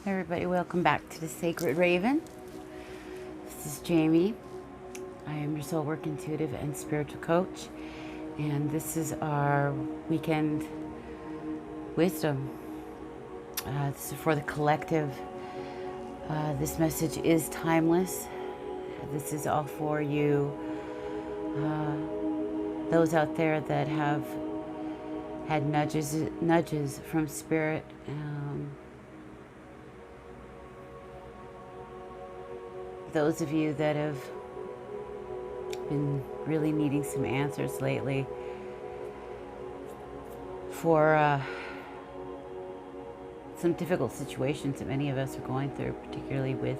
Everybody, welcome back to the Sacred Raven. This is Jamie. I am your soul work intuitive and spiritual coach, and this is our weekend wisdom. This is for the collective. This message is timeless. This is all for you, those out there that have had nudges from spirit. Those of you that have been really needing some answers lately for some difficult situations that many of us are going through, particularly with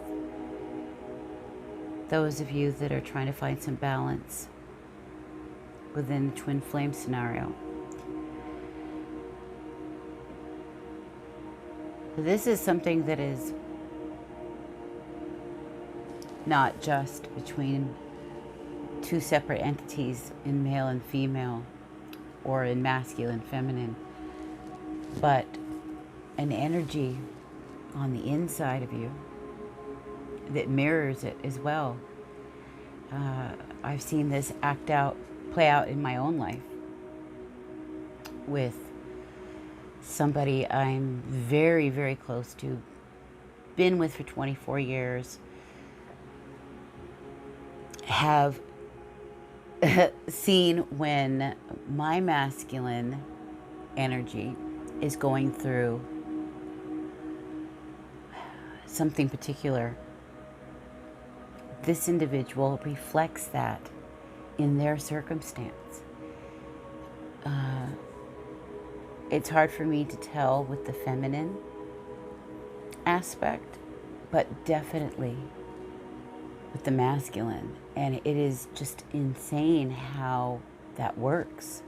those of you that are trying to find some balance within the twin flame scenario. This is something that is not just between two separate entities in male and female or in masculine, feminine, but an energy on the inside of you that mirrors it as well. I've seen this play out in my own life with somebody I'm very, very close to, been with for 24 years, have seen when my masculine energy is going through something particular. This individual reflects that in their circumstance. It's hard for me to tell with the feminine aspect, but definitely with the masculine. And it is just insane how that works.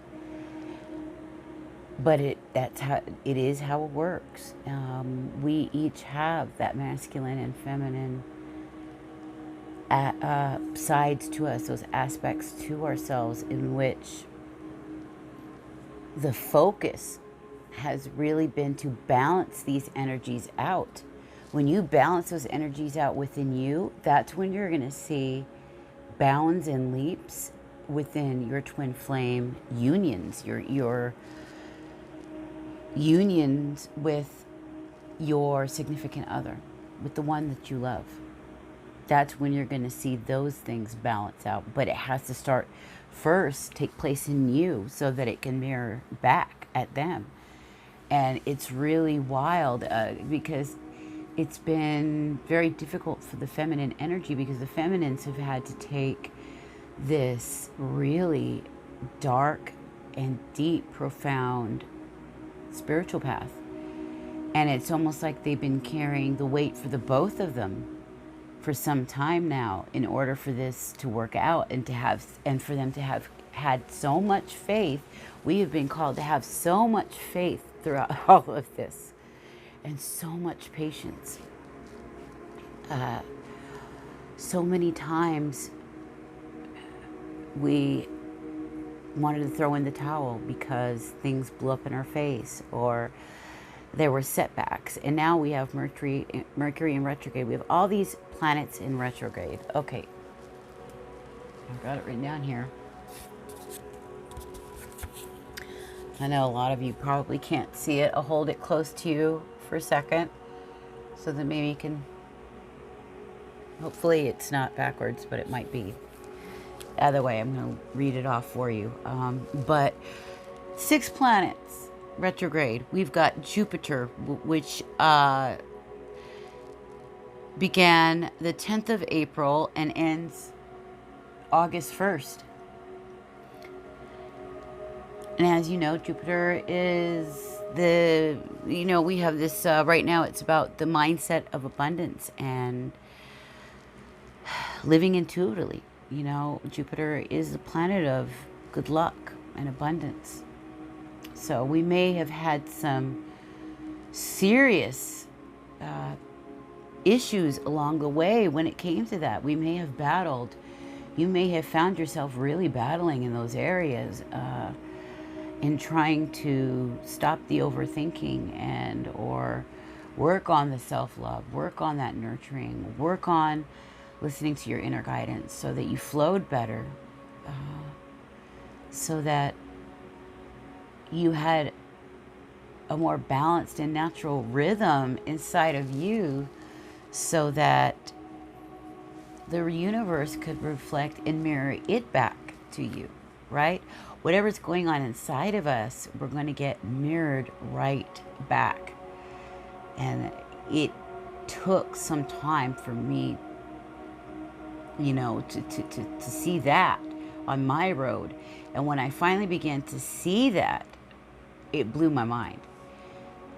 But that's how it is, how it works. We each have that masculine and feminine sides to us, those aspects to ourselves, in which the focus has really been to balance these energies out. When you balance those energies out within you, that's when you're going to see bounds and leaps within your twin flame unions, your unions with your significant other, with the one that you love. That's when you're going to see those things balance out. But it has to start first, take place in you, so that it can mirror back at them. And it's really wild because it's been very difficult for the feminine energy, because the feminines have had to take this really dark and deep, profound spiritual path. And it's almost like they've been carrying the weight for the both of them for some time now, in order for this to work out and for them to have had so much faith. We have been called to have so much faith throughout all of this, and so much patience. So many times we wanted to throw in the towel because things blew up in our face, or there were setbacks. And now we have Mercury in retrograde. We have all these planets in retrograde. Okay, I've got it written down here. I know a lot of you probably can't see it. I'll hold it close to you for a second so that maybe you can, hopefully it's not backwards, but it might be. Either way, I'm going to read it off for you. But 6 planets retrograde. We've got Jupiter, which began the 10th of April and ends August 1st. And as you know, Jupiter is we have this, right now it's about the mindset of abundance and living intuitively. Jupiter is the planet of good luck and abundance. So we may have had some serious issues along the way when it came to that. We may have battled. You may have found yourself really battling in those areas, in trying to stop the overthinking or Work on the self-love, work on that nurturing, work on listening to your inner guidance so that you flowed better, so that you had a more balanced and natural rhythm inside of you, so that the universe could reflect and mirror it back to you, right? Whatever's going on inside of us, we're going to get mirrored right back. And it took some time for me, to see that on my road. And when I finally began to see that, it blew my mind,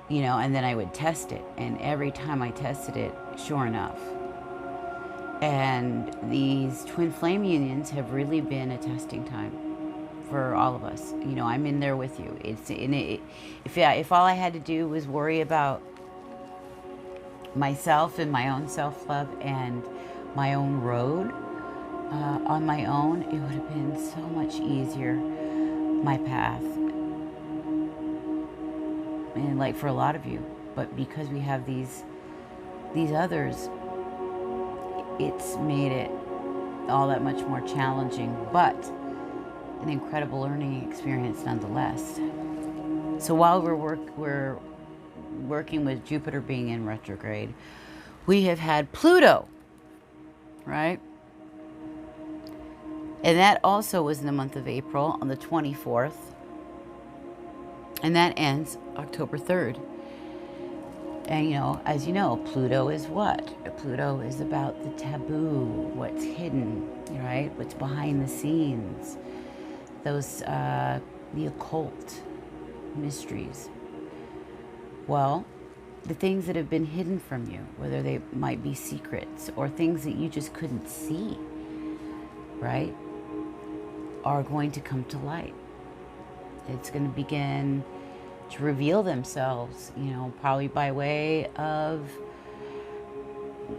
and then I would test it. And every time I tested it, sure enough. And these twin flame unions have really been a testing time for all of us. I'm in there with you. If all I had to do was worry about myself and my own self-love and my own road on my own, it would have been so much easier, my path, and like for a lot of you. But because we have these others, it's made it all that much more challenging, but an incredible learning experience nonetheless. So while we're working with Jupiter being in retrograde, we have had Pluto, right? And that also was in the month of April on the 24th. And that ends October 3rd. And, as you know, Pluto is what? Pluto is about the taboo, what's hidden, right? What's behind the scenes. Those, the occult mysteries. Well, the things that have been hidden from you, whether they might be secrets or things that you just couldn't see, right, are going to come to light. It's going to begin to reveal themselves, probably by way of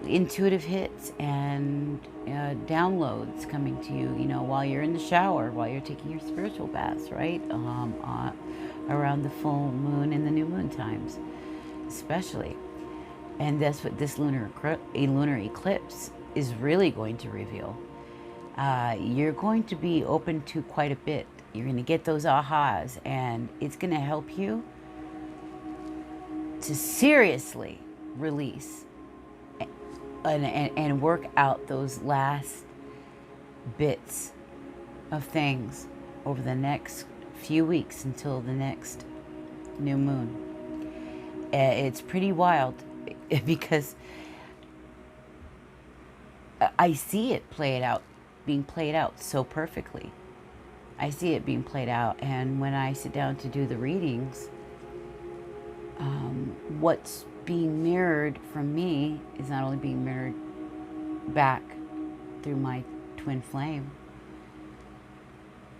intuitive hits and downloads coming to you, while you're in the shower, while you're taking your spiritual baths, right? Around the full moon and the new moon times, especially. And that's what this lunar eclipse is really going to reveal. You're going to be open to quite a bit. You're going to get those ahas, and it's going to help you to seriously release and work out those last bits of things over the next few weeks until the next new moon. It's pretty wild because I see it being played out so perfectly. I see it being played out, and when I sit down to do the readings, what's being mirrored from me is not only being mirrored back through my twin flame,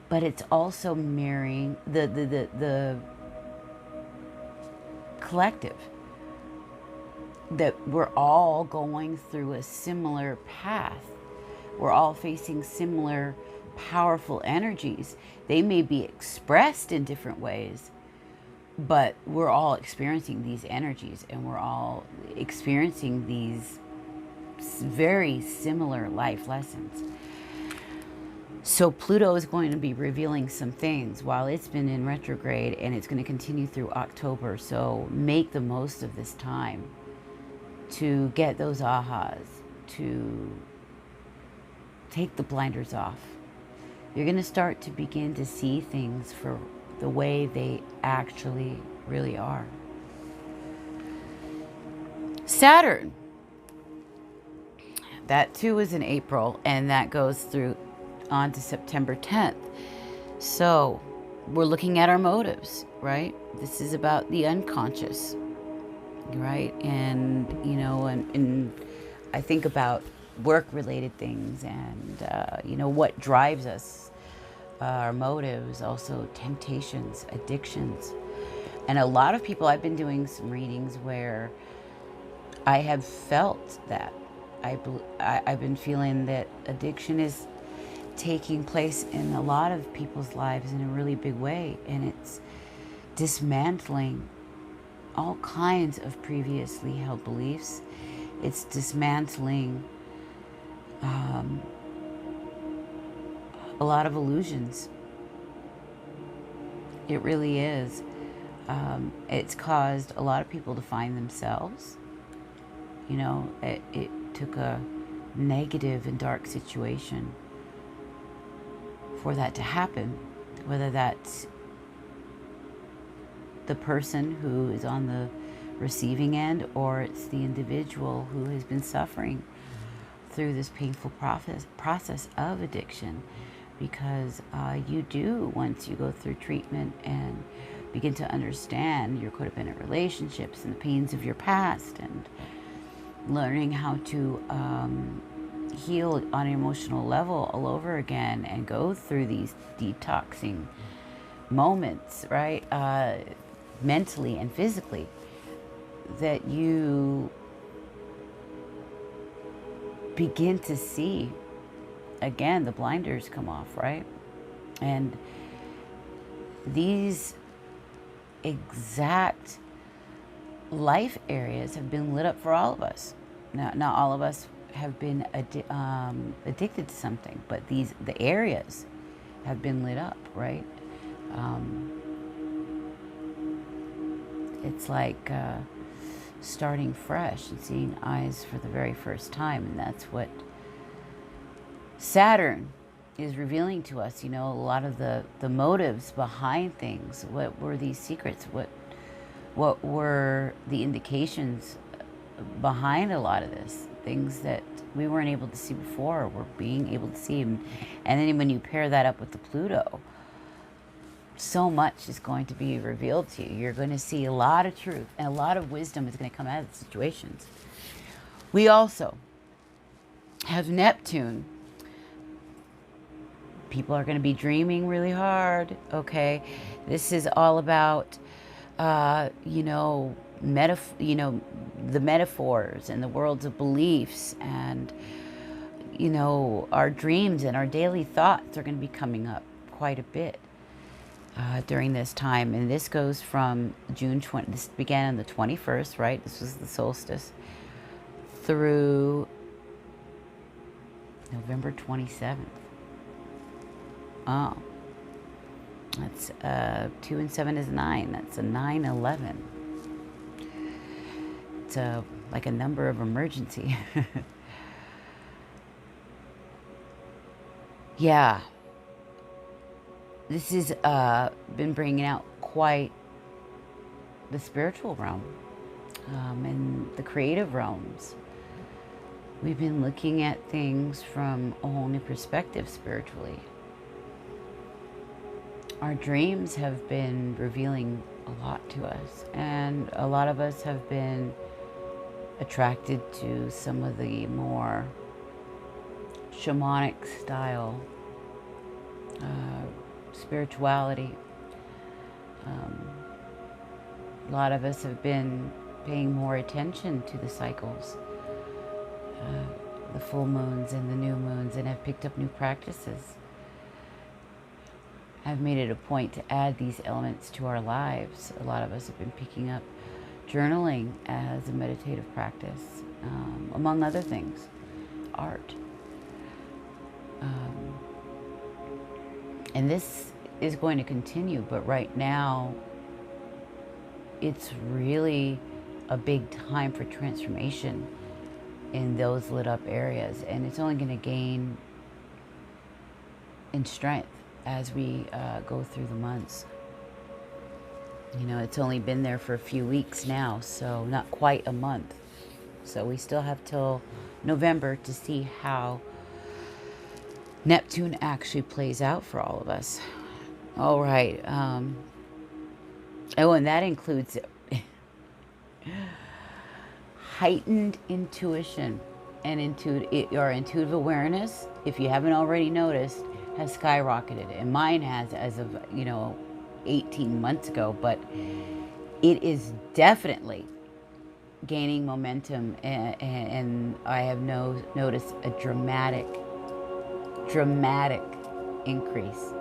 but it's also mirroring the collective, that we're all going through a similar path. We're all facing similar powerful energies. They may be expressed in different ways, but we're all experiencing these energies, and we're all experiencing these very similar life lessons. So Pluto is going to be revealing some things while it's been in retrograde, and it's going to continue through October. So make the most of this time to get those ahas, to take the blinders off. You're going to start to begin to see things for the way they actually really are. Saturn. That too is in April, and that goes through on to September 10th. So we're looking at our motives, right? This is about the unconscious, right? And, and I think about work-related things and, what drives us, our motives, also temptations, addictions. And a lot of people, I've been doing some readings where I have felt that. I've been feeling that addiction is taking place in a lot of people's lives in a really big way, and it's dismantling all kinds of previously held beliefs. It's dismantling a lot of illusions. It really is. It's caused a lot of people to find themselves. You know, it took a negative and dark situation for that to happen, whether that's the person who is on the receiving end or it's the individual who has been suffering through this painful process of addiction. Because you do, once you go through treatment and begin to understand your codependent relationships and the pains of your past, and learning how to heal on an emotional level all over again and go through these detoxing moments, right? Mentally and physically, that you begin to see, again, the blinders come off, right? And these exact life areas have been lit up for all of us. Now, not all of us have been addicted to something, but the areas have been lit up, right? It's like starting fresh and seeing eyes for the very first time, and that's what Saturn is revealing to us. You know, a lot of the motives behind things. What were these secrets? What were the indications behind a lot of this? Things that we weren't able to see before, we're being able to see. And then when you pair that up with the Pluto, so much is going to be revealed to you. You're going to see a lot of truth, and a lot of wisdom is going to come out of the situations. We also have Neptune. People are going to be dreaming really hard, okay? This is all about, you know, the metaphors and the worlds of beliefs, and, you know, our dreams and our daily thoughts are going to be coming up quite a bit during this time. And this goes from June 20, this began on the 21st, right? This was the solstice, through November 27th. Oh, that's 2 and 7 is 9. That's a 9/11. It's like a number of emergency. Yeah, this has been bringing out quite the spiritual realm and the creative realms. We've been looking at things from a whole new perspective spiritually. Our dreams have been revealing a lot to us, and a lot of us have been attracted to some of the more shamanic style spirituality. A lot of us have been paying more attention to the cycles, the full moons and the new moons, and have picked up new practices. I've made it a point to add these elements to our lives. A lot of us have been picking up journaling as a meditative practice, among other things, art. And this is going to continue, but right now it's really a big time for transformation in those lit up areas, and it's only going to gain in strength as we go through the months. You know, it's only been there for a few weeks now, so not quite a month. So we still have till November to see how Neptune actually plays out for all of us. All right. Oh, and that includes heightened intuition and your intuitive awareness, if you haven't already noticed, has skyrocketed. And mine has as of, 18 months ago, but it is definitely gaining momentum, and I have noticed a dramatic increase,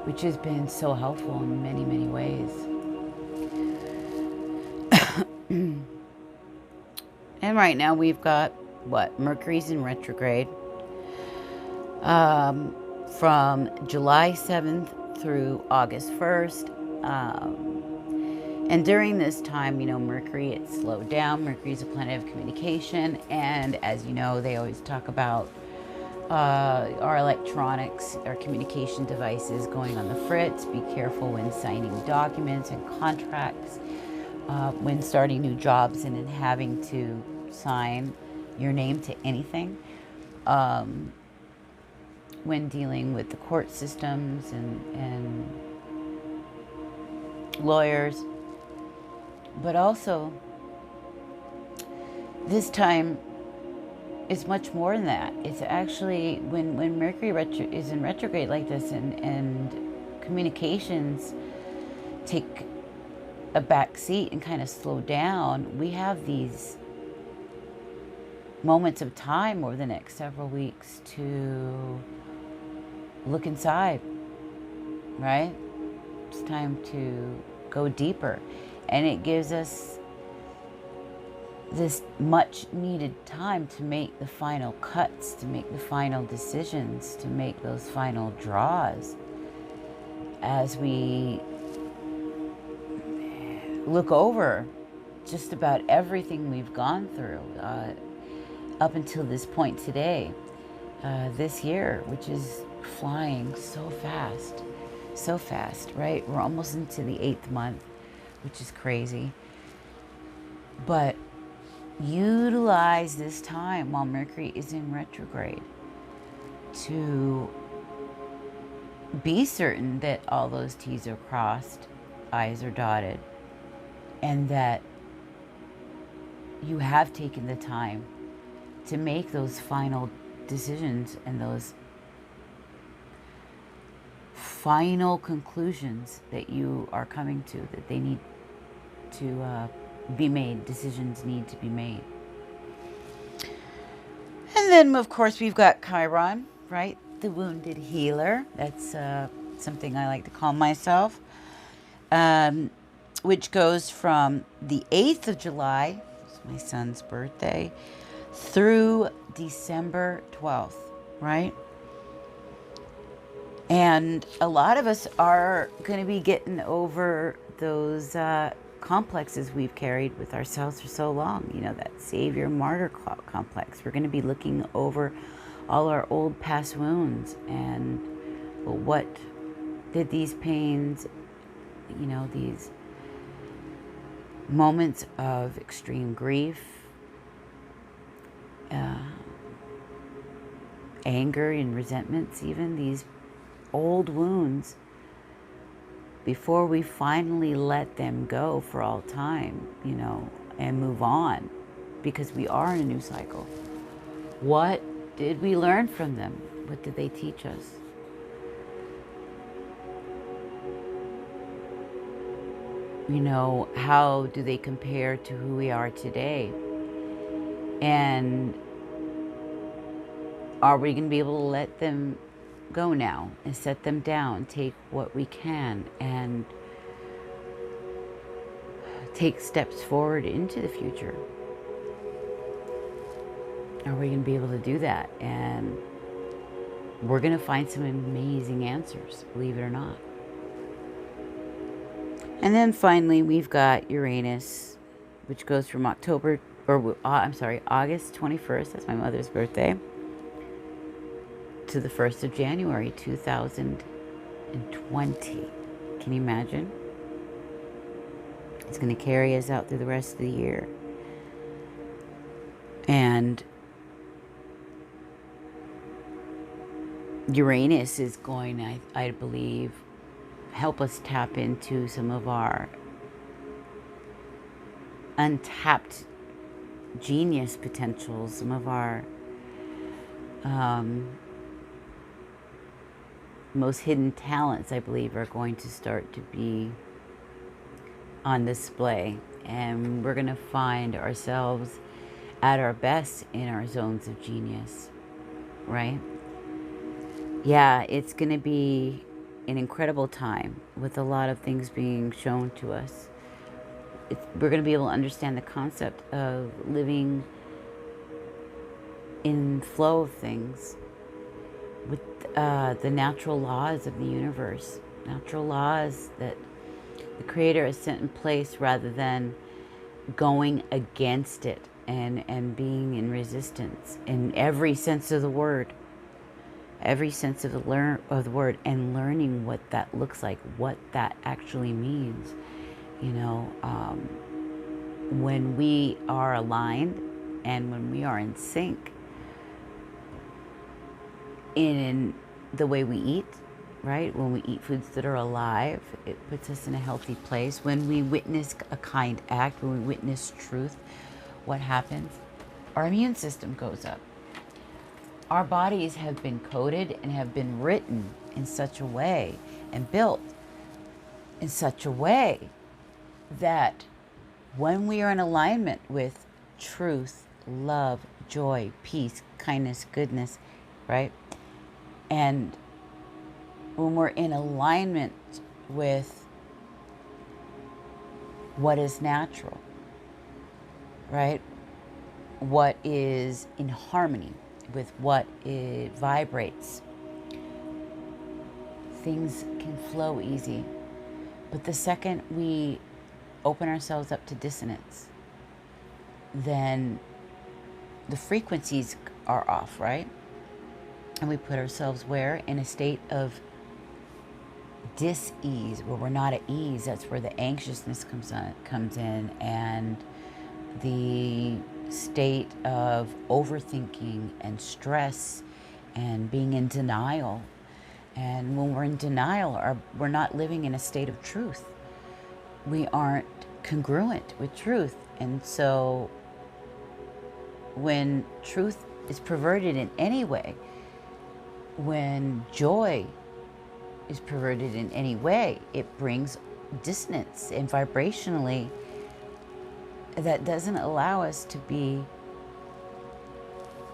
which has been so helpful in many, many ways. And right now we've got, what, Mercury's in retrograde from July 7th through August 1st. And during this time, you know, Mercury, it's slowed down. Mercury's a planet of communication. And as you know, they always talk about our electronics, our communication devices going on the fritz. Be careful when signing documents and contracts, when starting new jobs and in having to sign your name to anything, when dealing with the court systems and lawyers. But also, this time is much more than that. It's actually when Mercury is in retrograde like this, and communications take a back seat and kind of slow down, we have these moments of time over the next several weeks to look inside, right? It's time to go deeper. And it gives us this much needed time to make the final cuts, to make the final decisions, to make those final draws as we look over just about everything we've gone through up until this point today, this year, which is flying so fast, right? We're almost into the 8th month, which is crazy. But utilize this time while Mercury is in retrograde to be certain that all those T's are crossed, I's are dotted, and that you have taken the time to make those final decisions and those final conclusions that you are coming to, that they need to be made. Decisions need to be made. And then, of course, we've got Chiron, right? The wounded healer. That's something I like to call myself, which goes from the 8th of July, it's my son's birthday, through December 12th, right? And a lot of us are going to be getting over those complexes we've carried with ourselves for so long. You know, that savior martyr complex. We're going to be looking over all our old past wounds and, well, what did these pains, you know, these moments of extreme grief, anger and resentments, even these old wounds, before we finally let them go for all time, you know, and move on, because we are in a new cycle. What did we learn from them? What did they teach us? You know, how do they compare to who we are today? And are we going to be able to let them go now and set them down, take what we can, and take steps forward into the future? Are we going to be able to do that? And we're going to find some amazing answers, believe it or not. And then finally, we've got Uranus, which goes from August 21st, that's my mother's birthday, to the 1st of January 2020. Can you imagine? It's going to carry us out through the rest of the year. And Uranus is going, I believe, help us tap into some of our untapped genius potentials, some of our most hidden talents, I believe, are going to start to be on display. And we're going to find ourselves at our best in our zones of genius, right? Yeah, it's going to be an incredible time with a lot of things being shown to us. we're going to be able to understand the concept of living in flow of things with the natural laws of the universe, natural laws that the Creator has set in place, rather than going against it and being in resistance in every sense of the word, every sense of the word, and learning what that looks like, what that actually means. You know, when we are aligned and when we are in sync in the way we eat, right? When we eat foods that are alive, it puts us in a healthy place. When we witness a kind act, when we witness truth, what happens? Our immune system goes up. Our bodies have been coded and have been written in such a way and built in such a way that when we are in alignment with truth, love, joy, peace, kindness, goodness, right? And when we're in alignment with what is natural, right? What is in harmony with what it vibrates, things can flow easy. But the second we open ourselves up to dissonance, then the frequencies are off, right? And we put ourselves where? In a state of dis-ease, where we're not at ease. That's where the anxiousness comes in, and the state of overthinking and stress and being in denial. And when we're in denial, we're not living in a state of truth. We aren't congruent with truth. And so when truth is perverted in any way, when joy is perverted in any way, it brings dissonance, and vibrationally that doesn't allow us to be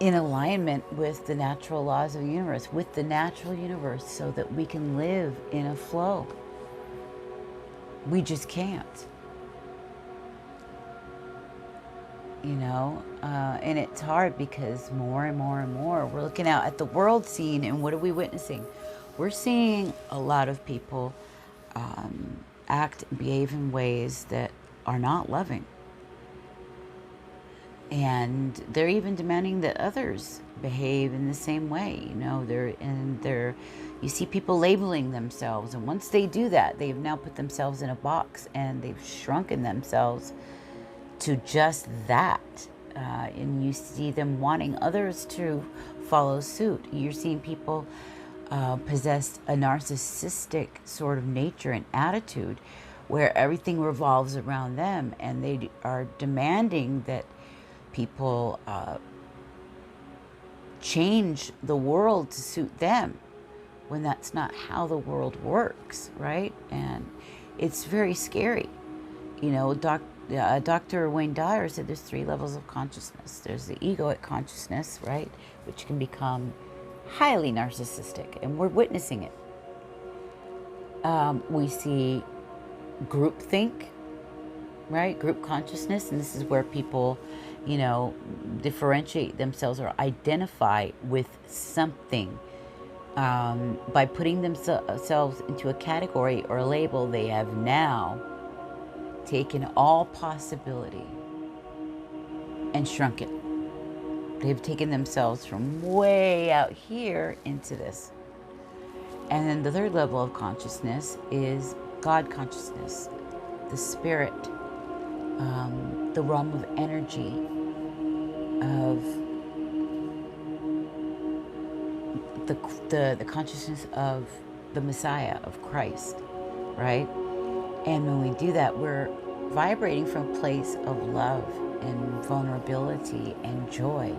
in alignment with the natural laws of the universe, with the natural universe, so that we can live in a flow. We just can't. You know, and it's hard because more and more and more we're looking out at the world scene, and what are we witnessing? We're seeing a lot of people act and behave in ways that are not loving. And they're even demanding that others behave in the same way. You know, you see people labeling themselves, and once they do that, they've now put themselves in a box, and they've shrunken themselves to just that. And you see them wanting others to follow suit. You're seeing people possess a narcissistic sort of nature and attitude, where everything revolves around them, and they are demanding that people change the world to suit them, when that's not how the world works, right? And it's very scary. You know, Dr. Wayne Dyer said there's 3 levels of consciousness. There's the egoic consciousness, right, which can become highly narcissistic, and we're witnessing it. We see groupthink, right? Group consciousness, and this is where people, you know, differentiate themselves or identify with something by putting themselves into a category or a label. They have now taken all possibility and shrunk it. They've taken themselves from way out here into this. And then the 3rd level of consciousness is God consciousness, the spirit, the realm of energy, of the consciousness of the Messiah, of Christ, right? And when we do that, we're vibrating from a place of love and vulnerability and joy.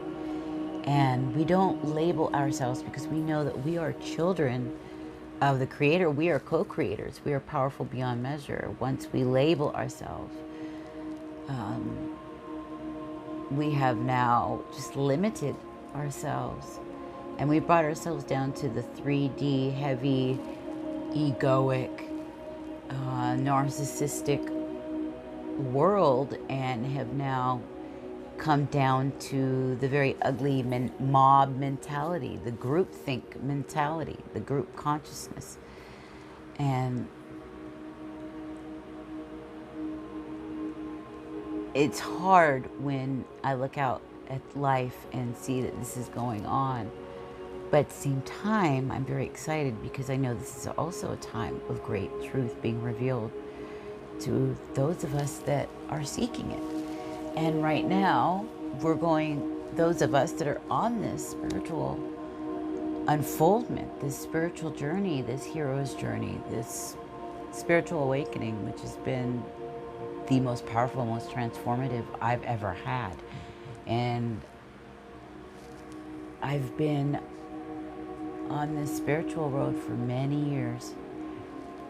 And we don't label ourselves, because we know that we are children of the Creator. We are co-creators. We are powerful beyond measure. Once we label ourselves, we have now just limited ourselves. And we brought ourselves down to the 3D, heavy, egoic, narcissistic world and have now come down to the very ugly mob mentality, the groupthink mentality, the group consciousness. And it's hard when I look out at life and see that this is going on. But at the same time, I'm very excited because I know this is also a time of great truth being revealed to those of us that are seeking it. And right now, those of us that are on this spiritual unfoldment, this spiritual journey, this hero's journey, this spiritual awakening, which has been the most powerful, most transformative I've ever had. And I've been on this spiritual road for many years,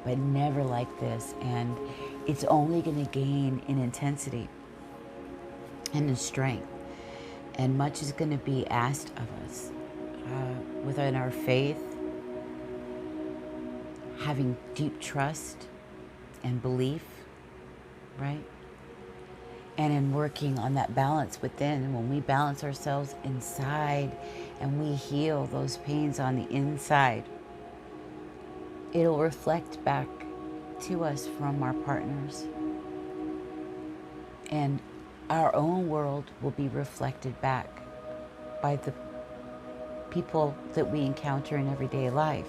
but never like this. And it's only going to gain in intensity and in strength. And much is going to be asked of us within our faith, having deep trust and belief, right? And in working on that balance within. And when we balance ourselves inside and we heal those pains on the inside, it'll reflect back to us from our partners. And our own world will be reflected back by the people that we encounter in everyday life.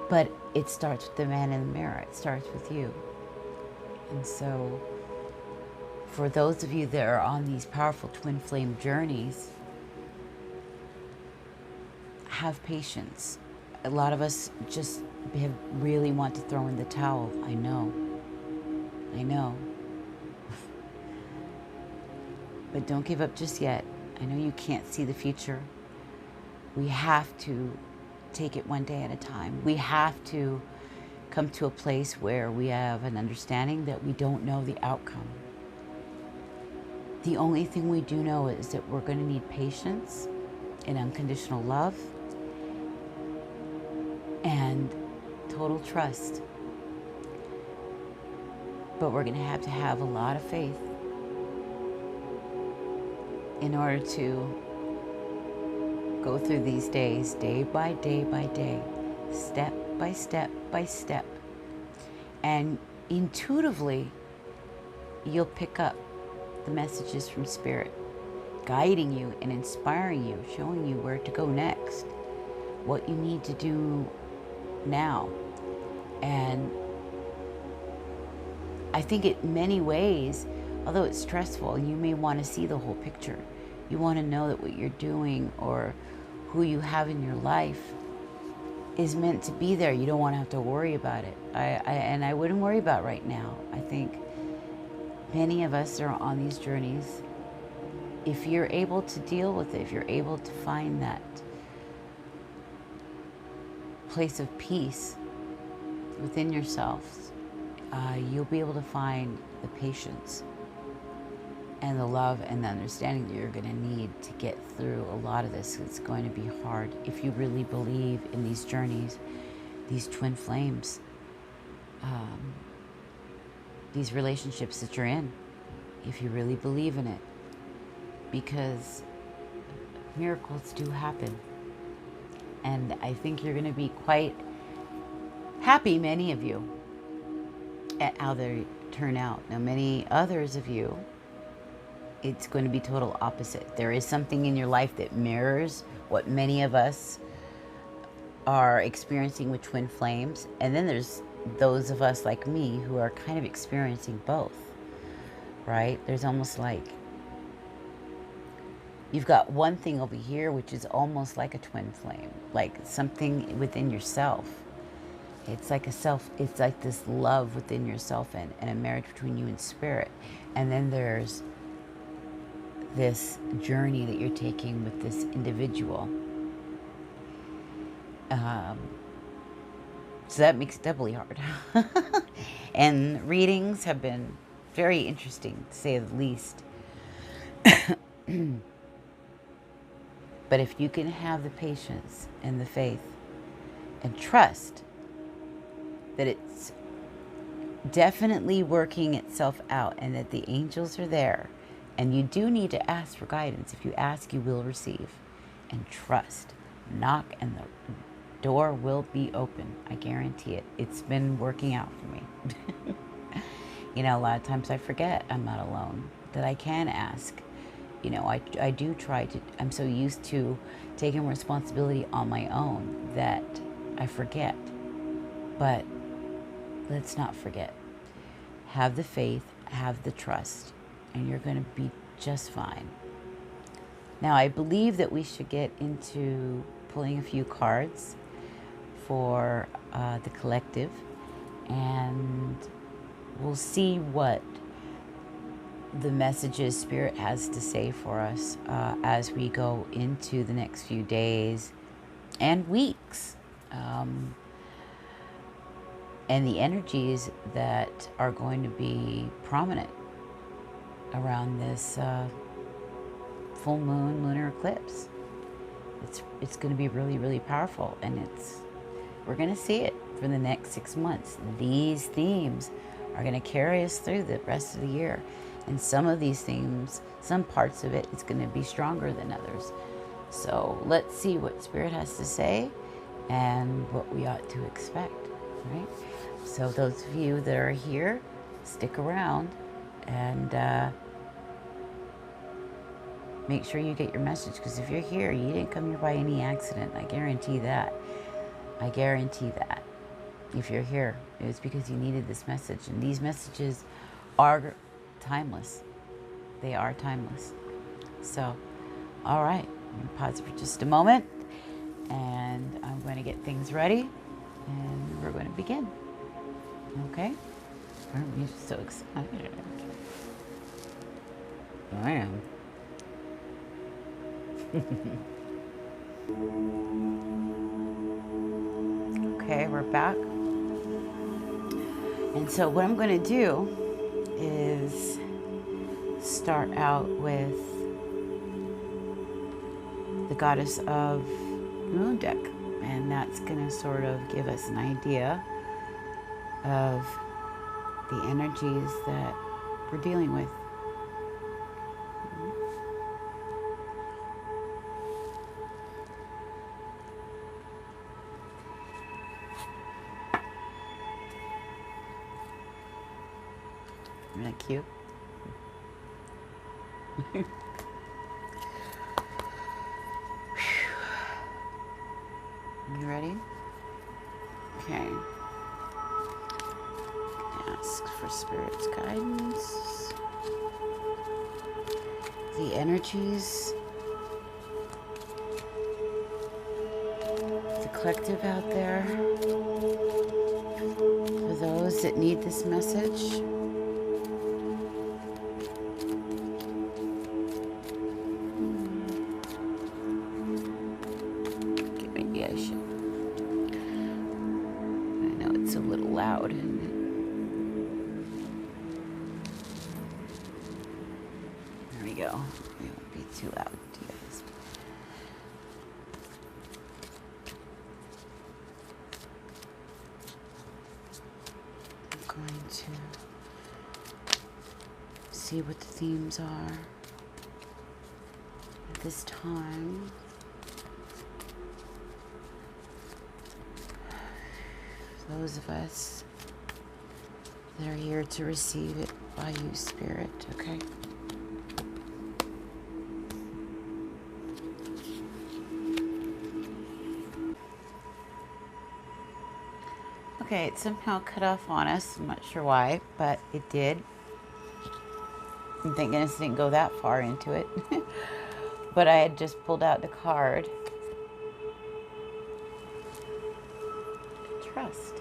But it starts with the man in the mirror. It starts with you. And so for those of you that are on these powerful twin flame journeys, have patience. A lot of us just really want to throw in the towel. I know. But don't give up just yet. I know you can't see the future. We have to take it one day at a time. We have to come to a place where we have an understanding that we don't know the outcome. The only thing we do know is that we're going to need patience and unconditional love and total trust. But we're going to have a lot of faith in order to go through these days, day by day by day, step by step by step. And intuitively, you'll pick up the messages from Spirit, guiding you and inspiring you, showing you where to go next, what you need to do now. And I think in many ways, although it's stressful, you may want to see the whole picture. You want to know that what you're doing or who you have in your life is meant to be there. You don't want to have to worry about it. And I wouldn't worry about it right now. I think many of us are on these journeys. If you're able to deal with it, if you're able to find that place of peace within yourselves, you'll be able to find the patience and the love and the understanding that you're going to need to get through a lot of this. It's going to be hard if you really believe in these journeys, these twin flames, these relationships that you're in, if you really believe in it, because miracles do happen. And I think you're going to be quite happy, many of you, at how they turn out. Now, many others of you, it's going to be total opposite. There is something in your life that mirrors what many of us are experiencing with twin flames. And then there's those of us like me who are kind of experiencing both, right? There's almost like you've got one thing over here, which is almost like a twin flame, like something within yourself. It's like it's like this love within yourself and a marriage between you and Spirit. And then there's this journey that you're taking with this individual. So that makes it doubly hard. And readings have been very interesting, to say the least. But if you can have the patience and the faith and trust that it's definitely working itself out, and that the angels are there. And you do need to ask for guidance. If you ask, you will receive. And trust. Knock and the door will be open. I guarantee it. It's been working out for me. You know, a lot of times I forget I'm not alone, that I can ask. You know, I do try to, I'm so used to taking responsibility on my own that I forget. But let's not forget. Have the faith, have the trust, and you're going to be just fine. Now, I believe that we should get into pulling a few cards for the collective, and we'll see what the messages Spirit has to say for us as we go into the next few days and weeks. And the energies that are going to be prominent around this full moon lunar eclipse. It's going to be really, really powerful, and we're going to see it for the next 6 months. These themes are going to carry us through the rest of the year. And some of these themes, some parts of it, it's going to be stronger than others. So let's see what Spirit has to say and what we ought to expect, right? So those of you that are here, stick around and make sure you get your message, because if you're here, you didn't come here by any accident. I guarantee that. I guarantee that. If you're here, it's because you needed this message. And these messages are timeless. They are timeless. So, all right. I'm going to pause for just a moment. And I'm going to get things ready. And we're going to begin. Okay? I'm just so excited. I am. Okay, we're back. And so what I'm going to do is start out with the goddess of moon deck, and that's going to sort of give us an idea of the energies that we're dealing with. Isn't that cute? You ready? Okay. Ask for Spirit's guidance. The energies, the collective out there, for those that need this message. Maybe I should. I know it's a little loud, isn't it? There we go. It won't be too loud to you guys. I'm going to see what the themes are at this time. Those of us that are here to receive it by you, Spirit, okay? Okay, it somehow cut off on us. I'm not sure why, but it did. And thank goodness it didn't go that far into it. But I had just pulled out the card. Trust.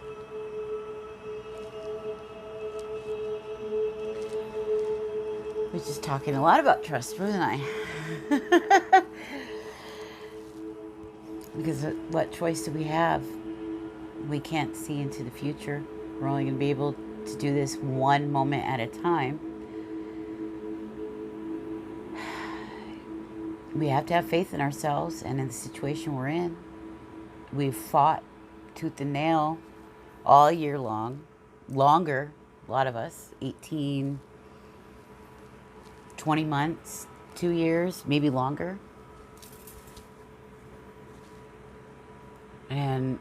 I was just talking a lot about trust, wasn't I? Because what choice do we have? We can't see into the future. We're only going to be able to do this one moment at a time. We have to have faith in ourselves and in the situation we're in. We've fought tooth and nail all year long, longer a lot of us, 18, 20 months, 2 years, maybe longer. And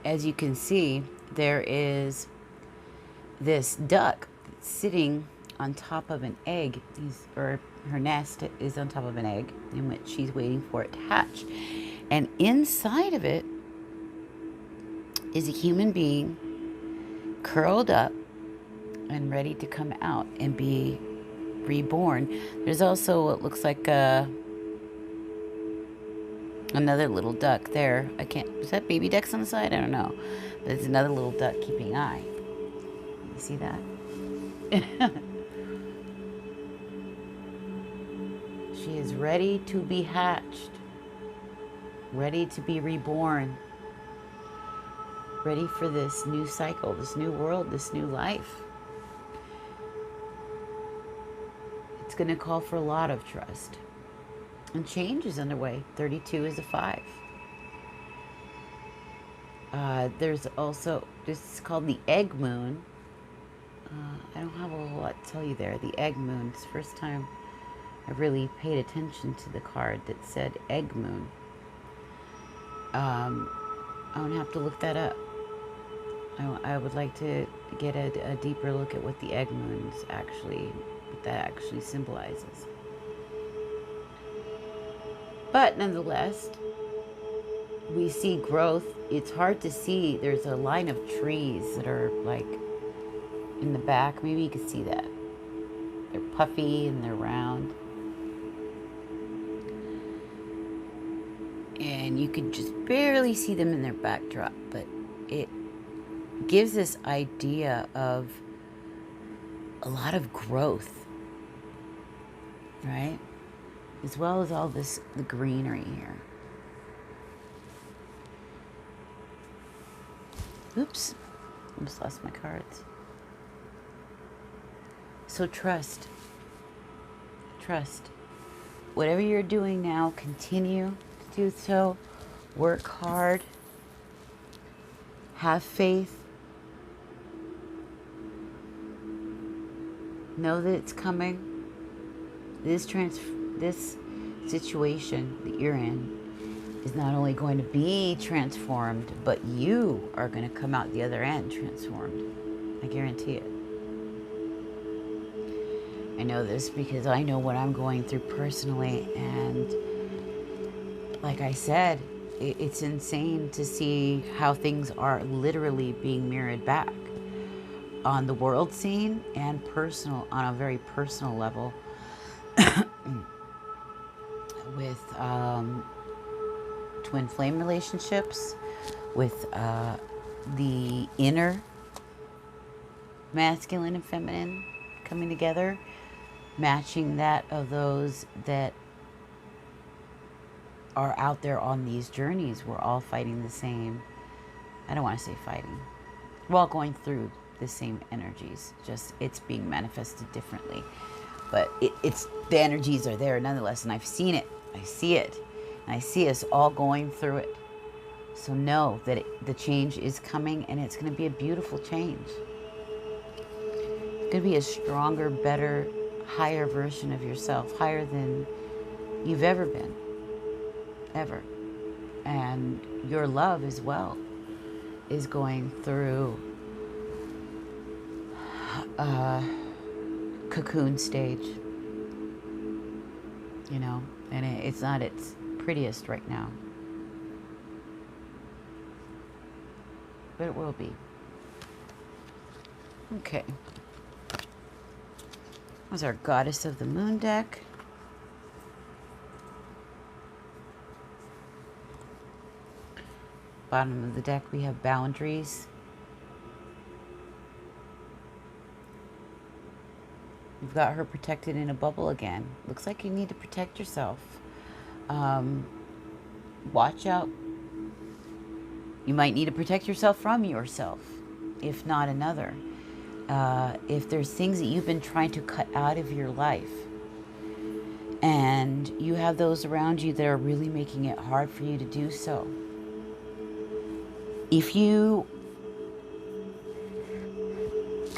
as you can see, there is this duck sitting on top of an egg, or her nest is on top of an egg in which she's waiting for it to hatch. And inside of it is a human being curled up and ready to come out and be reborn. There's also what looks like another little duck there. Is that baby ducks on the side? I don't know. There's another little duck keeping eye. You see that? She is ready to be hatched, ready to be reborn, ready for this new cycle, this new world, this new life. It's going to call for a lot of trust. And change is underway. 32 is a 5. There's also, this is called the egg moon. I don't have a whole lot to tell you there. The egg moon. It's the first time I really paid attention to the card that said egg moon. I'm going to have to look that up. I would like to get a deeper look at what the egg moon is actually, what that actually symbolizes. But nonetheless, we see growth. It's hard to see. There's a line of trees that are like in the back. Maybe you can see that. They're puffy and they're round. And you could just barely see them in their backdrop. But it gives this idea of a lot of growth, right? As well as all this, the greenery here. Oops, almost lost my cards. So trust. Trust. Whatever you're doing now, continue to do so. Work hard. Have faith. Know that it's coming. This situation that you're in is not only going to be transformed, but you are going to come out the other end transformed. I guarantee it. I know this because I know what I'm going through personally, and like I said, it's insane to see how things are literally being mirrored back on the world scene and personal, on a very personal level. With twin flame relationships, with the inner masculine and feminine coming together, matching that of those that are out there on these journeys. We're all fighting the same, I don't want to say fighting, we're all going through the same energies, just it's being manifested differently. But it's the energies are there nonetheless, and I've seen it. I see it. And I see us all going through it. So know that the change is coming, and it's going to be a beautiful change. It's going to be a stronger, better, higher version of yourself, higher than you've ever been, ever. And your love as well is going through cocoon stage, you know, and it's not its prettiest right now, but it will be. Okay, that was our Goddess of the Moon deck. Bottom of the deck we have boundaries. You've got her protected in a bubble again. Looks like you need to protect yourself. Watch out. You might need to protect yourself from yourself, if not another. If there's things that you've been trying to cut out of your life, and you have those around you that are really making it hard for you to do so. If you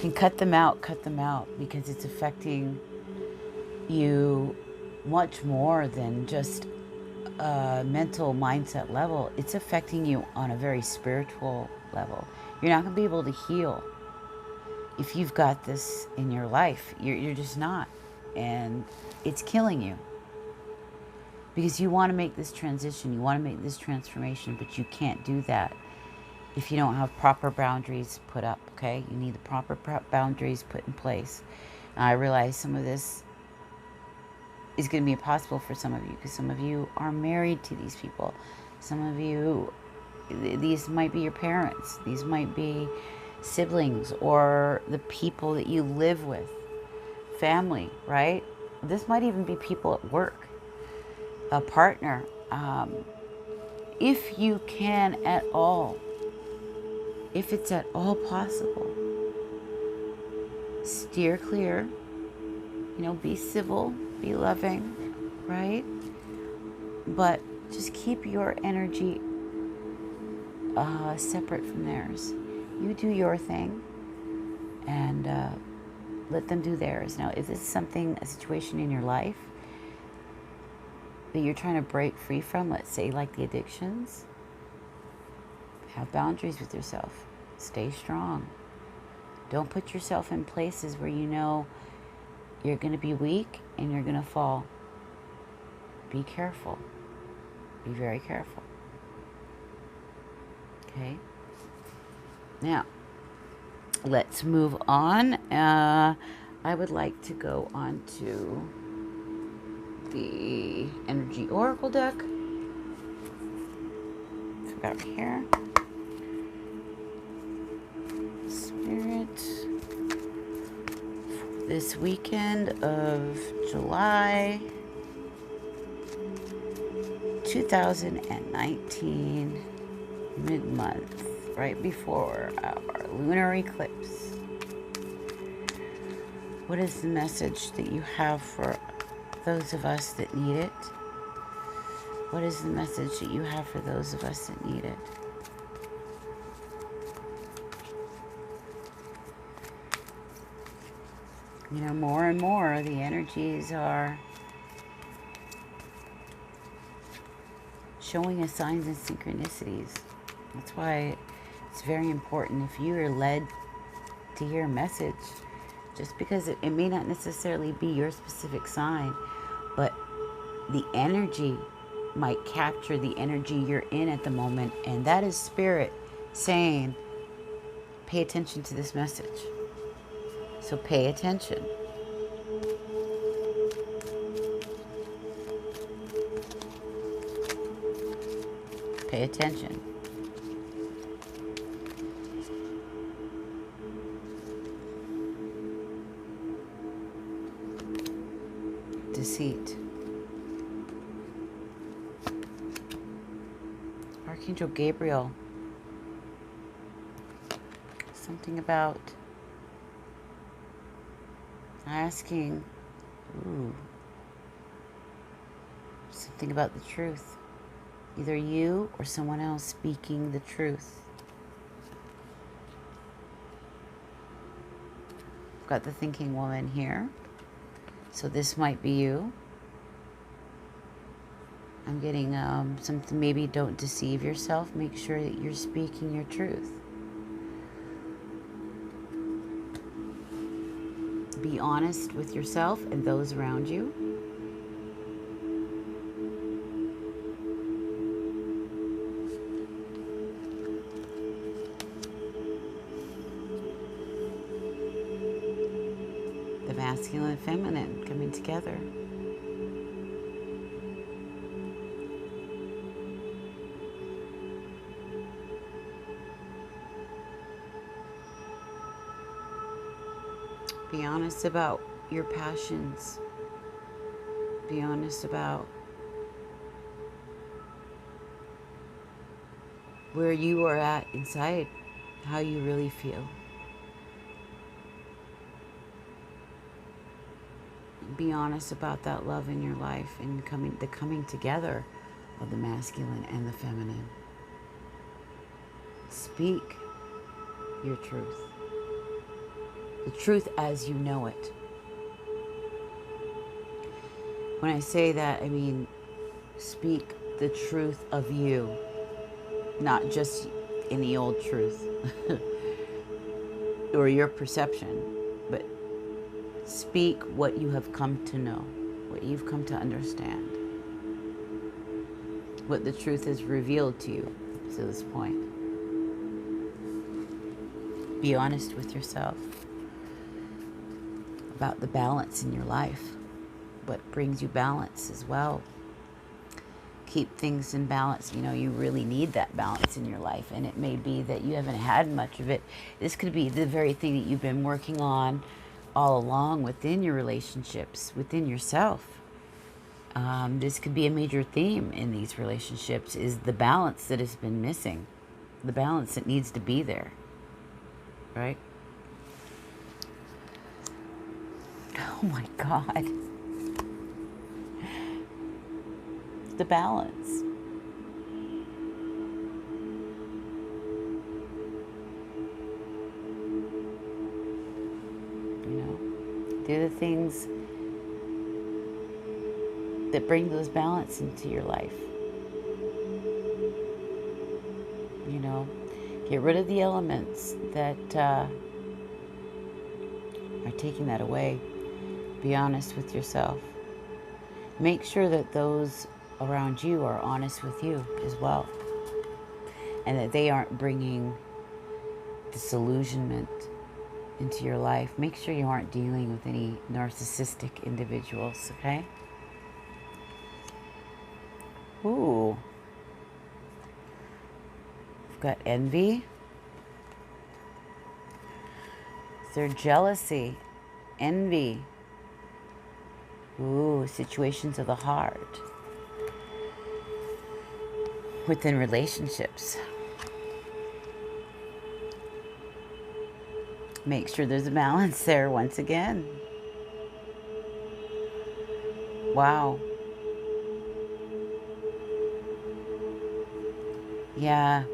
can cut them out, because it's affecting you much more than just a mental mindset level. It's affecting you on a very spiritual level. You're not going to be able to heal if you've got this in your life. You're just not. And it's killing you. Because you want to make this transition, you want to make this transformation, but you can't do that if you don't have proper boundaries put up, okay? You need the proper boundaries put in place. And I realize some of this is going to be impossible for some of you, because some of you are married to these people. Some of you, these might be your parents. These might be siblings or the people that you live with. Family, right? This might even be people at work. A partner. If you can at all, if it's at all possible, steer clear. Be civil, be loving, right? But just keep your energy separate from theirs. You do your thing, and let them do theirs. Now, if this is a situation in your life that you're trying to break free from, let's say like the addictions, have boundaries with yourself. Stay strong. Don't put yourself in places where you know you're going to be weak and you're going to fall. Be careful. Be very careful. Okay? Now, let's move on. I would like to go on to the Energy Oracle deck. It's about here. Spirit. This weekend of July 2019, mid-month, right before our lunar eclipse. What is the message that you have for those of us that need it? What is the message that you have for those of us that need it? More and more, the energies are showing us signs and synchronicities. That's why it's very important, if you are led to hear a message, just because it may not necessarily be your specific sign, but the energy might capture the energy you're in at the moment, and that is spirit saying, pay attention to this message. So pay attention. Pay attention. Deceit. Archangel Gabriel. Something about asking, something about the truth. Either you or someone else speaking the truth. I've got the thinking woman here. So this might be you. I'm getting something, maybe don't deceive yourself. Make sure that you're speaking your truth. Be honest with yourself and those around you. The masculine and feminine coming together. Be honest about your passions. Be honest about where you are at inside, how you really feel. Be honest about that love in your life and the coming together of the masculine and the feminine. Speak your truth. The truth as you know it. When I say that, I mean speak the truth of you, not just any old truth or your perception, but speak what you have come to know, what you've come to understand, what the truth has revealed to you to this point. Be honest with yourself about the balance in your life, what brings you balance as well. Keep things in balance. You know, you really need that balance in your life, and it may be that you haven't had much of it. This could be the very thing that you've been working on all along within your relationships, within yourself. This could be a major theme in these relationships, is the balance that has been missing, the balance that needs to be there, right? Oh my God. The balance. You know, do the things that bring those balance into your life. You know, get rid of the elements that are taking that away. Be honest with yourself. Make sure that those around you are honest with you as well, and that they aren't bringing disillusionment into your life. Make sure you aren't dealing with any narcissistic individuals, okay? Ooh. We've got envy. Is there jealousy? Envy. Ooh, situations of the heart. Within relationships. Make sure there's a balance there once again. Wow. Yeah.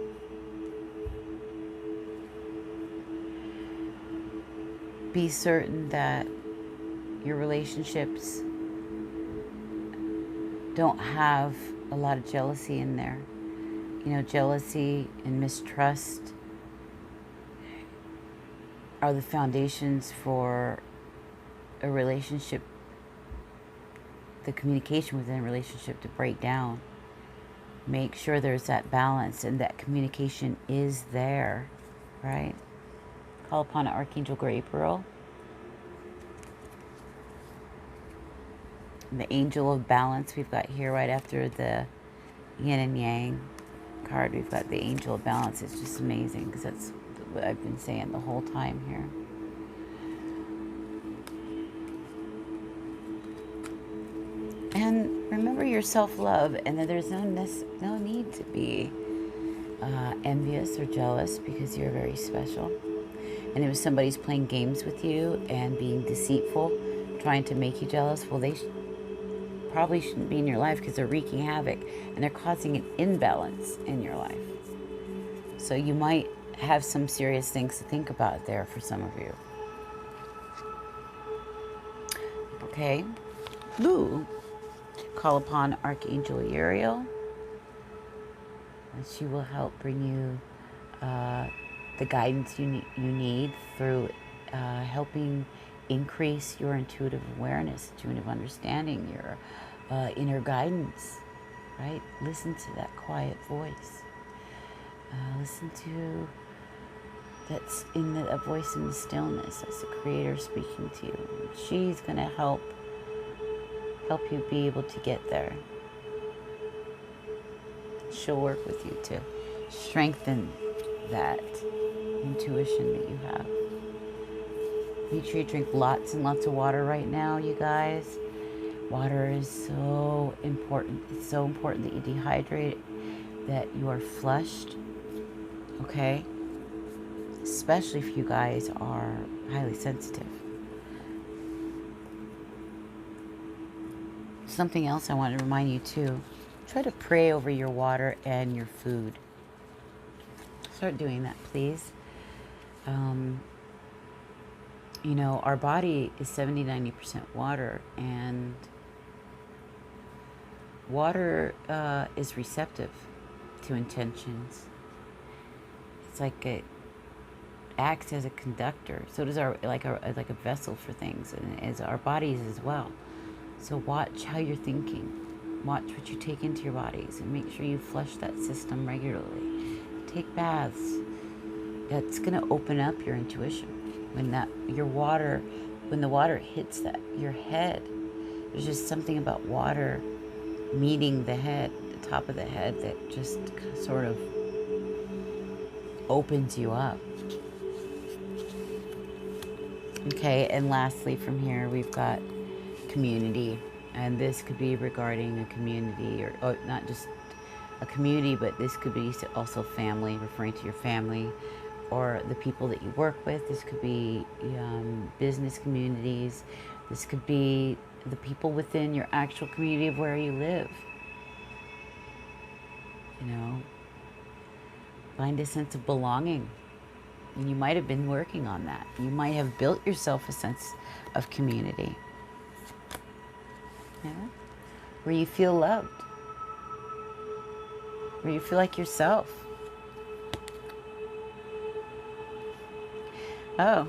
Be certain that your relationships don't have a lot of jealousy in there. You know, jealousy and mistrust are the foundations for a relationship, the communication within a relationship to break down. Make sure there's that balance and that communication is there, right? Call upon Archangel Gabriel, the angel of balance we've got here right after the yin and yang card. We've got the angel of balance. It's just amazing because that's what I've been saying the whole time here. And remember your self-love, and that there's no need to be envious or jealous, because you're very special. And if somebody's playing games with you and being deceitful, trying to make you jealous, well, they probably shouldn't be in your life, because they're wreaking havoc and they're causing an imbalance in your life. So you might have some serious things to think about there for some of you. Okay. Ooh. Call upon Archangel Uriel, and she will help bring you the guidance you need through helping increase your intuitive awareness, intuitive understanding, your inner guidance, right? Listen to that quiet voice. Listen to that's in a voice in the stillness. That's the Creator speaking to you. She's going to help you be able to get there. She'll work with you to strengthen that intuition that you have. Make sure you drink lots and lots of water right now, you guys. Water is so important. It's so important that you dehydrate, that you are flushed, okay? Especially if you guys are highly sensitive. Something else I want to remind you too. Try to pray over your water and your food. Start doing that, please. You know, our body is 70-90% water, and water is receptive to intentions. It's like it acts as a conductor. So does our like a vessel for things, and as our bodies as well. So watch how you're thinking. Watch what you take into your bodies, and make sure you flush that system regularly. Take baths. That's gonna open up your intuition. When the water hits your head, there's just something about water meeting the head, the top of the head, that just sort of opens you up. Okay, and lastly from here we've got community, and this could be regarding a community, or not just a community, but this could be also family, referring to your family or the people that you work with. This could be business communities. This could be the people within your actual community of where you live. You know, find a sense of belonging. And you might have been working on that. You might have built yourself a sense of community. Yeah? Where you feel loved. Where you feel like yourself. Oh,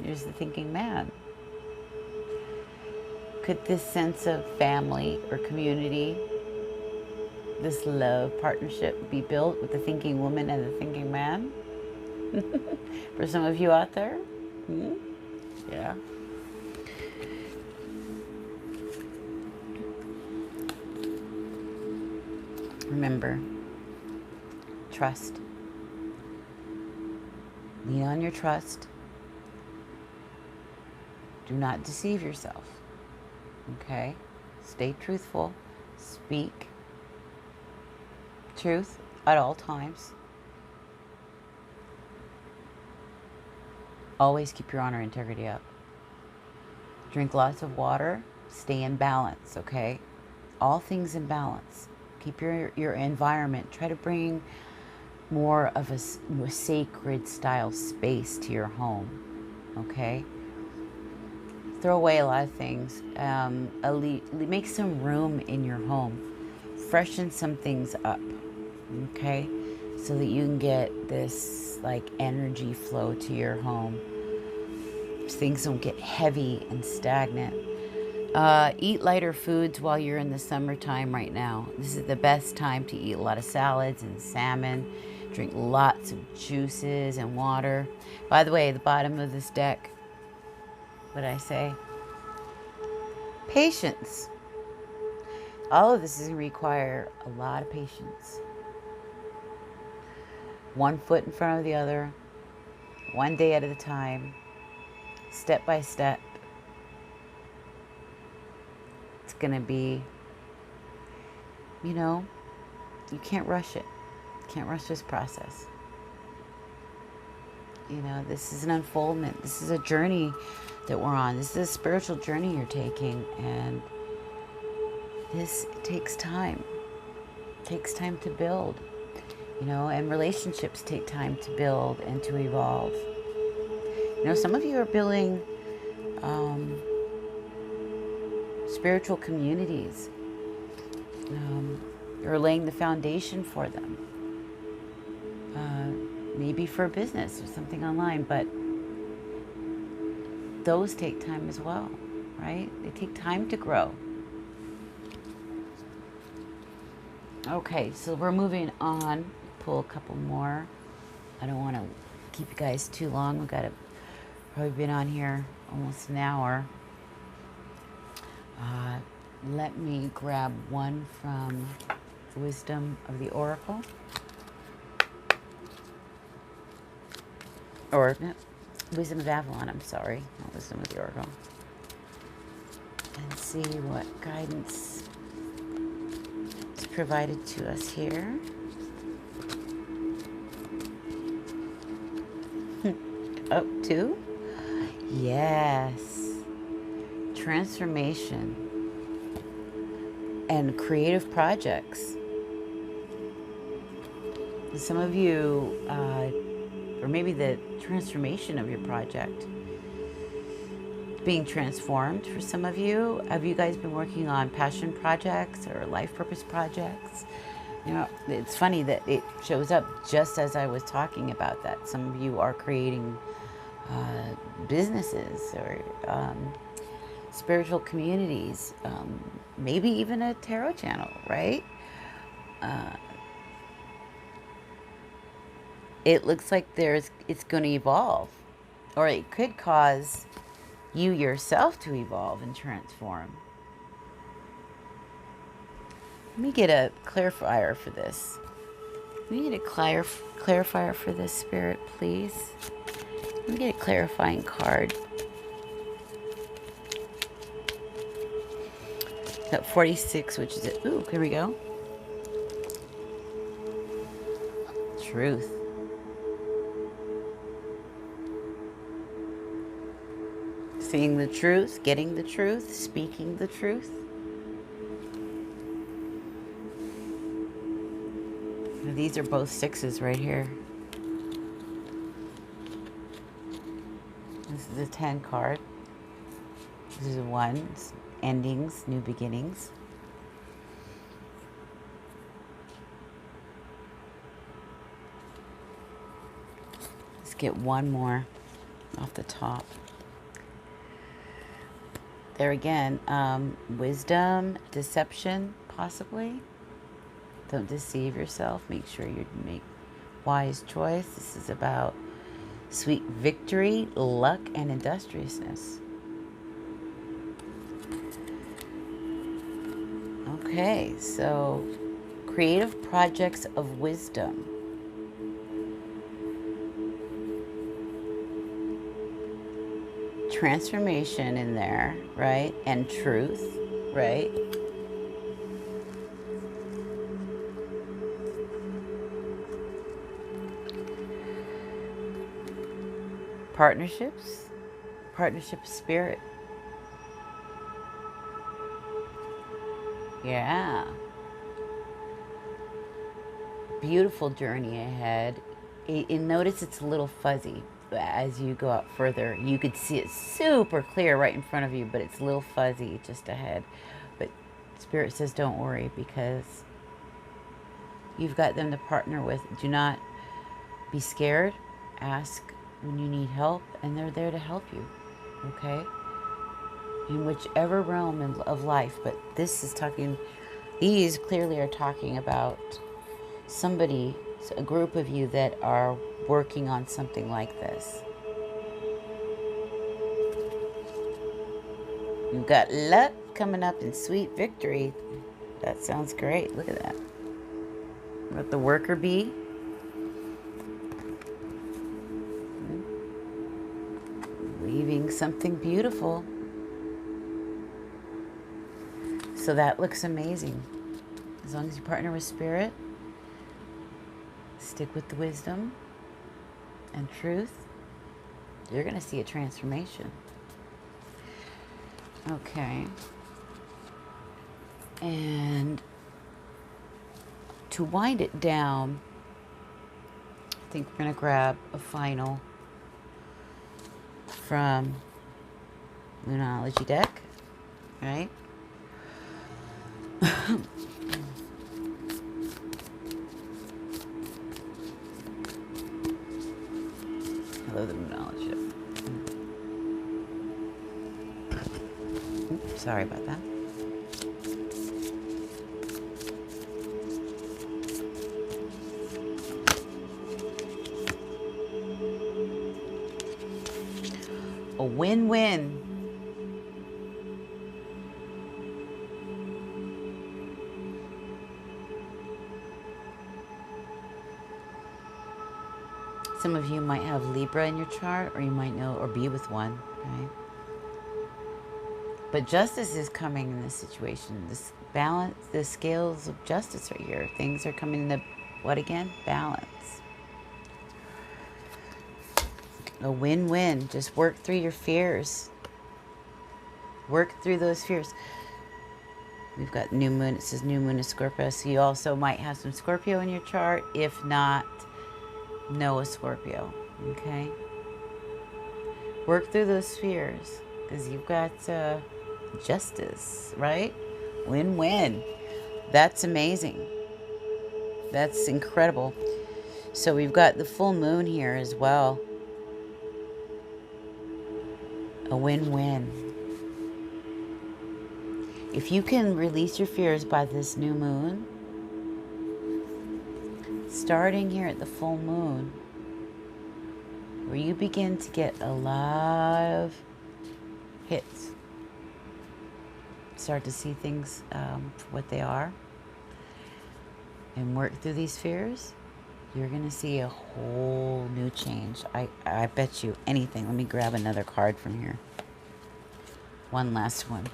here's the thinking man. Could this sense of family or community, this love partnership, be built with the thinking woman and the thinking man? For some of you out there? Yeah. Remember, trust. Lean on your trust. Do not deceive yourself. Okay? Stay truthful. Speak truth at all times. Always keep your honor and integrity up. Drink lots of water. Stay in balance, okay? All things in balance. Keep your environment. Try to bring more of a sacred style space to your home, okay? Throw away a lot of things. Make some room in your home. Freshen some things up, okay? So that you can get this like energy flow to your home. Things don't get heavy and stagnant. Eat lighter foods while you're in the summertime right now. This is the best time to eat a lot of salads and salmon. Drink lots of juices and water. By the way, the bottom of this deck, what did I say? Patience. All of this is going to require a lot of patience. One foot in front of the other, one day at a time, step by step. It's going to be, you know, you can't rush it. You can't rush this process. You know, this is an unfoldment. This is a journey that we're on. This is a spiritual journey you're taking, and this takes time. It takes time to build, you know, and relationships take time to build and to evolve. You know, some of you are building spiritual communities. You're laying the foundation for them. Maybe for a business or something online, but those take time as well, right? They take time to grow. Okay, so we're moving on. Pull a couple more. I don't want to keep you guys too long. We've got to probably been on here almost an hour. Let me grab one from Wisdom of the Oracle. Or, no, Wisdom of Avalon, I'm sorry. Not Wisdom of the Oracle. And see what guidance is provided to us here. Oh, two? Yes. Transformation and creative projects. Some of you, or maybe the transformation of your project being transformed for some of you. Have you guys been working on passion projects or life purpose projects? You know, it's funny that it shows up just as I was talking about that. Some of you are creating businesses or spiritual communities, maybe even a tarot channel, right? It looks like it's going to evolve, or it could cause you yourself to evolve and transform. Let me get a clarifier for this. Let me get a clarifier for this, Spirit, please. Let me get a clarifying card. Got 46, which is it. Ooh, here we go. Truth. Seeing the truth, getting the truth, speaking the truth. These are both sixes right here. This is a 10 card. This is a 1. It's endings, new beginnings. Let's get one more off the top. There again, wisdom, deception, possibly. Don't deceive yourself. Make sure you make wise choice. This is about sweet victory, luck, and industriousness. Okay, so creative projects of wisdom. Transformation in there, right? And truth, right? Partnerships, partnership spirit. Yeah. Beautiful journey ahead. And notice it's a little fuzzy as you go out further. You could see it super clear right in front of you, but it's a little fuzzy just ahead. But Spirit says don't worry, because you've got them to partner with. Do not be scared. Ask when you need help, and they're there to help you, okay? In whichever realm of life, but this is talking, these clearly are talking about somebody, a group of you that are working on something like this. You've got luck coming up and sweet victory. That sounds great. Look at that. Let the worker bee. Weaving something beautiful. So that looks amazing. As long as you partner with Spirit, stick with the wisdom and truth, you're going to see a transformation. Okay. And to wind it down, I think we're going to grab a final from Lunology deck, right? I love the Lunology deck. Oops, sorry about that. A win-win. Some of you might have Libra in your chart, or you might know or be with one, right? But justice is coming in this situation. This balance, the scales of justice right here. Things are coming into what again? Balance. A win-win. Just work through your fears. Work through those fears. We've got new moon. It says new moon is Scorpio. So you also might have some Scorpio in your chart. If not, know a Scorpio. Okay? Work through those fears. because you've got justice, right? Win-win. That's amazing. That's incredible. So we've got the full moon here as well. A win-win. If you can release your fears by this new moon, starting here at the full moon, where you begin to get a lot of hits, start to see things for what they are, and work through these fears, you're going to see a whole new change. I bet you anything. Let me grab another card from here. One last one.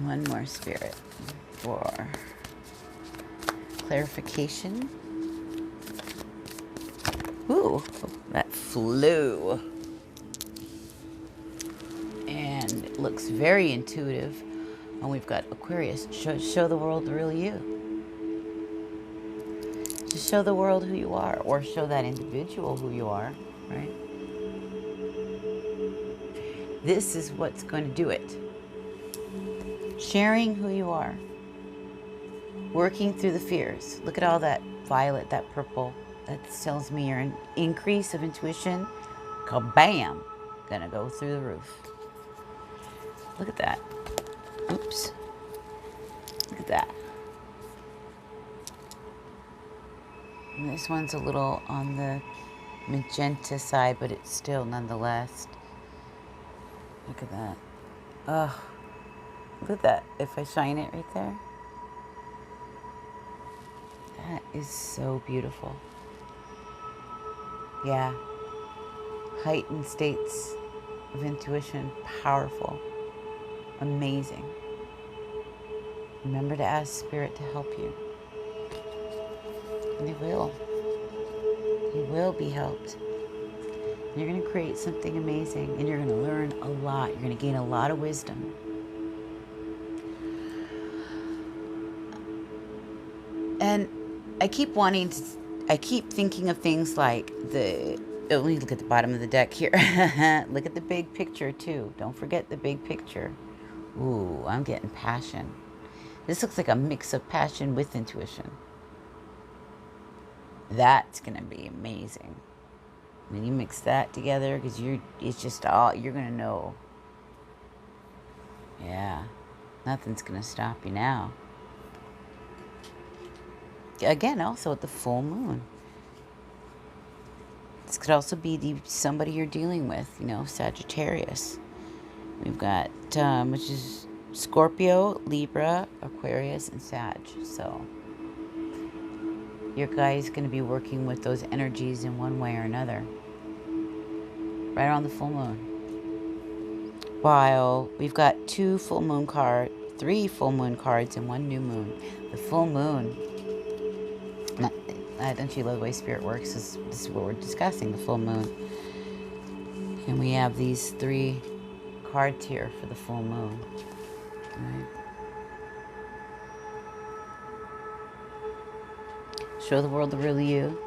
One more spirit for clarification. Ooh, that flew. And it looks very intuitive. And we've got Aquarius. Show the world the real you. Just show the world who you are, or show that individual who you are, right? This is what's going to do it. Sharing who you are. Working through the fears. Look at all that violet, that purple. That tells me you're an increase of intuition. Kabam! Gonna go through the roof. Look at that. Oops. Look at that. And this one's a little on the magenta side, but it's still nonetheless. Look at that. Oh, look at that. If I shine it right there. That is so beautiful. Yeah. Heightened states of intuition. Powerful. Amazing. Remember to ask Spirit to help you. And He will. You will be helped. You're going to create something amazing, and you're going to learn a lot. You're going to gain a lot of wisdom. And I keep thinking of things like let me look at the bottom of the deck here. Look at the big picture too. Don't forget the big picture. Ooh, I'm getting passion. This looks like a mix of passion with intuition. That's going to be amazing. When you mix that together, because it's just all, you're going to know. Yeah, nothing's going to stop you now. Again, also at the full moon. This could also be somebody you're dealing with, Sagittarius. We've got, which is Scorpio, Libra, Aquarius, and Sag. So your guy is going to be working with those energies in one way or another. Right around the full moon. While we've got 3 full moon cards, and 1 new moon. The full moon. Don't you love the way Spirit works? This is what we're discussing, the full moon. And we have these 3 cards here for the full moon. Right. Show the world the real you.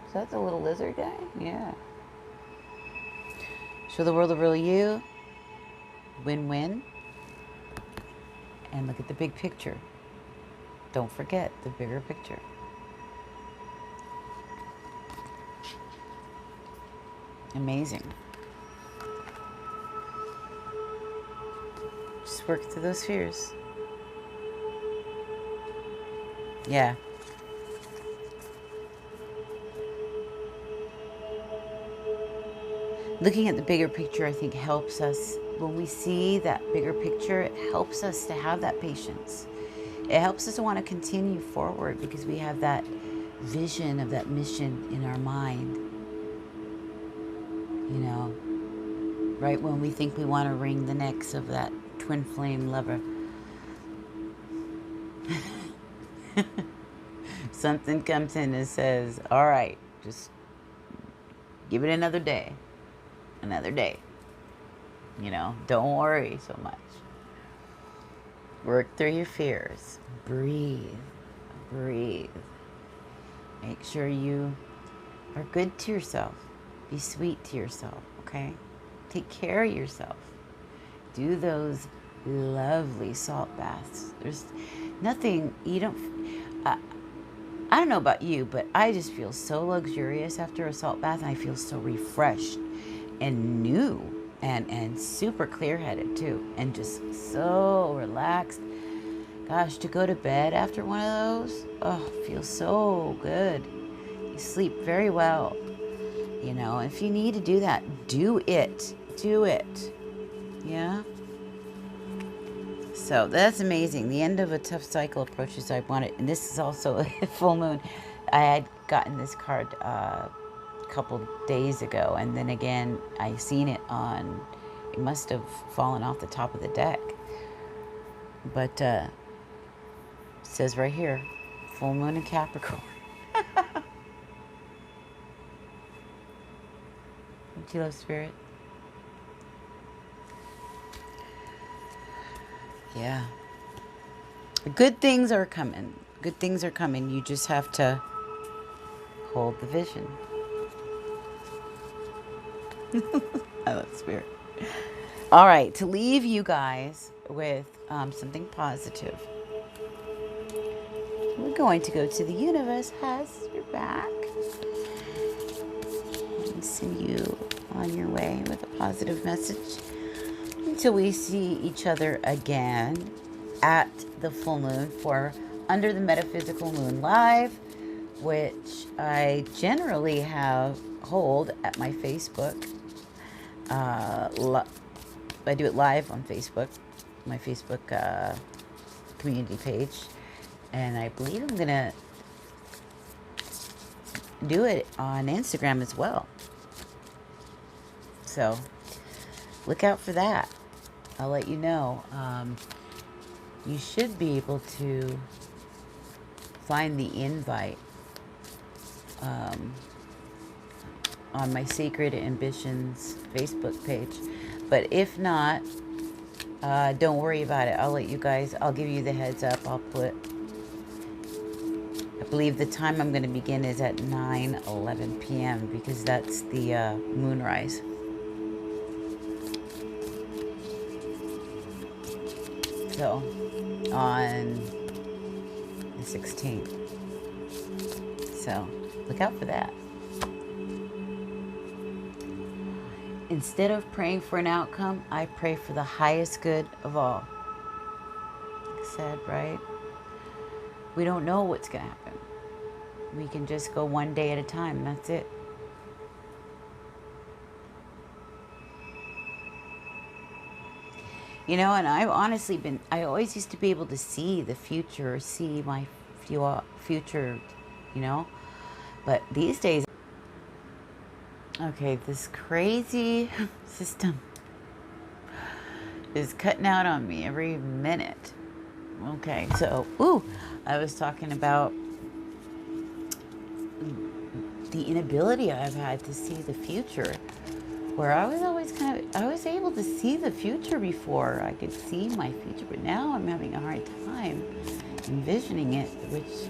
Is that the little lizard guy? Yeah. Show the world the real you. Win-win. And look at the big picture. Don't forget the bigger picture. Amazing. Just work through those fears. Yeah. Looking at the bigger picture, I think, helps us. When we see that bigger picture, it helps us to have that patience. It helps us to want to continue forward because we have that vision of that mission in our mind. Right when we think we want to wring the necks of that twin flame lover. Something comes in and says, all right, just give it another day. Another day. Don't worry so much. Work through your fears. Breathe. Breathe. Make sure you are good to yourself. Be sweet to yourself, okay? Take care of yourself. Do those lovely salt baths. There's nothing, you don't, I don't know about you, but I just feel so luxurious after a salt bath, and I feel so refreshed and new and super clear-headed too, and just so relaxed. Gosh, to go to bed after one of those, oh, feels so good. You sleep very well. You know, if you need to do that, do it. Do it. Yeah? So that's amazing. The end of a tough cycle approaches. I wanted, and this is also a full moon. I had gotten this card a couple days ago, and then again, I seen it on, it must have fallen off the top of the deck. But it says right here, full moon in Capricorn. Don't you love spirit? Yeah. Good things are coming. Good things are coming. You just have to hold the vision. I love spirit. All right, to leave you guys with something positive, we're going to go to the universe has your back and send you on your way with a positive message until we see each other again at the full moon for Under the Metaphysical Moon Live, which I generally hold at my Facebook. I do it live on Facebook, my Facebook community page, and I believe I'm gonna do it on Instagram as well. So look out for that. I'll let you know. You should be able to find the invite on my Sacred Ambitions Facebook page. But if not, don't worry about it. I'll give you the heads up. I believe the time I'm going to begin is at 9:11 p.m. because that's the moonrise. So, on the 16th. So, look out for that. Instead of praying for an outcome, I pray for the highest good of all. Like I said, right? We don't know what's going to happen. We can just go one day at a time. That's it. You know, and I've honestly I always used to be able to see the future, see my future, you know. But these days, okay, this crazy system is cutting out on me every minute. Okay, so, I was talking about the inability I've had to see the future, where I was always I was able to see the future before. I could see my future, but now I'm having a hard time envisioning it, which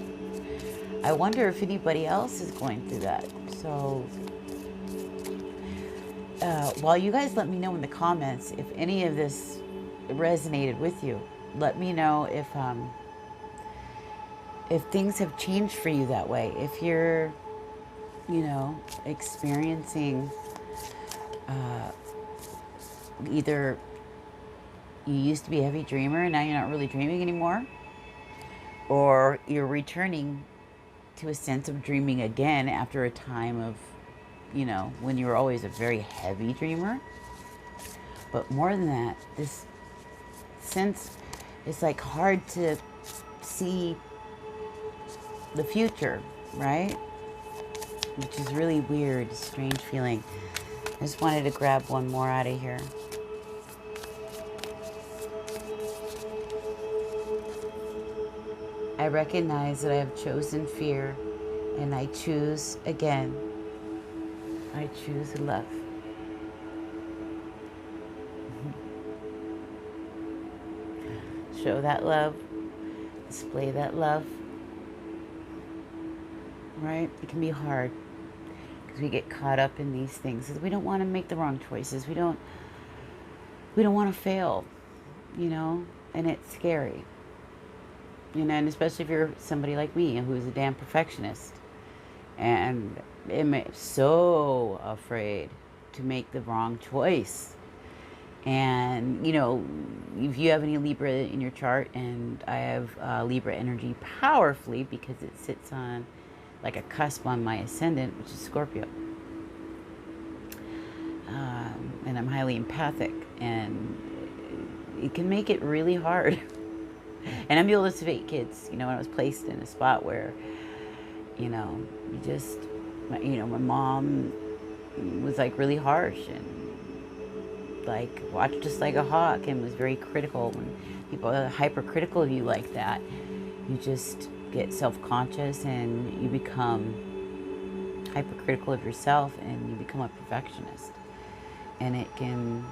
I wonder if anybody else is going through that. So, while you guys let me know in the comments if any of this resonated with you. Let me know if things have changed for you that way. If you're, experiencing either you used to be a heavy dreamer and now you're not really dreaming anymore, or you're returning to a sense of dreaming again after a time of, when you were always a very heavy dreamer. But more than that, this sense, it's like hard to see the future, right? Which is really weird, strange feeling. I just wanted to grab one more out of here. I recognize that I have chosen fear, and I choose again. I choose love. show that love, display that love, right? It can be hard because we get caught up in these things. We don't want to make the wrong choices. We don't want to fail, you know, and it's scary. You know, and especially if you're somebody like me who's a damn perfectionist and so afraid to make the wrong choice. And, you know, if you have any Libra in your chart, and I have Libra energy powerfully because it sits on like a cusp on my ascendant, which is Scorpio. And I'm highly empathic, and it can make it really hard. And I'm able to savate kids, you know, when I was placed in a spot where, you know, my mom was like really harsh and like watched just like a hawk and was very critical. When people are hypercritical of you like that, you just get self-conscious and you become hypercritical of yourself and you become a perfectionist. And it can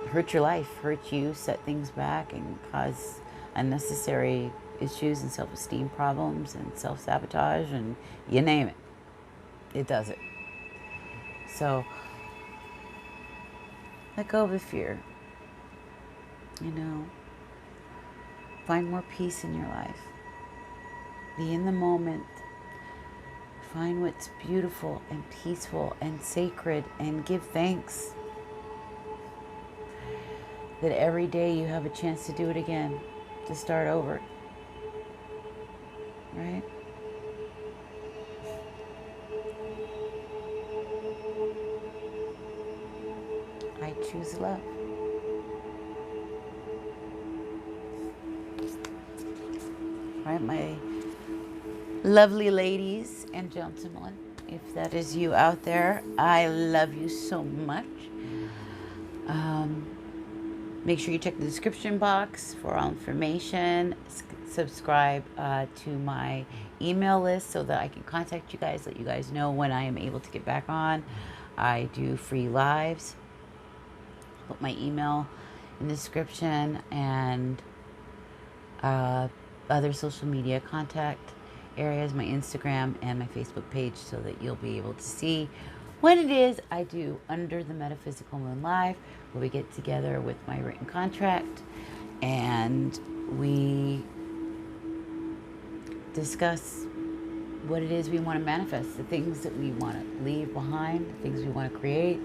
hurt your life, hurt you, set things back, and cause unnecessary issues and self-esteem problems and self-sabotage, and you name it. It does it. So let go of the fear. You know, find more peace in your life. Be in the moment. Find what's beautiful and peaceful and sacred, and give thanks that every day you have a chance to do it again, to start over. Right? I choose love. Right, my lovely ladies and gentlemen, if that is you out there, I love you so much. Make sure you check the description box for all information. Subscribe to my email list so that I can contact you guys, let you guys know when I am able to get back on. I do free lives. Put my email in the description, and other social media contact areas, my Instagram and my Facebook page, so that you'll be able to see when it is I do Under the Metaphysical Moon Live, where we get together with my written contract and we discuss what it is we want to manifest, the things that we want to leave behind, the things we want to create.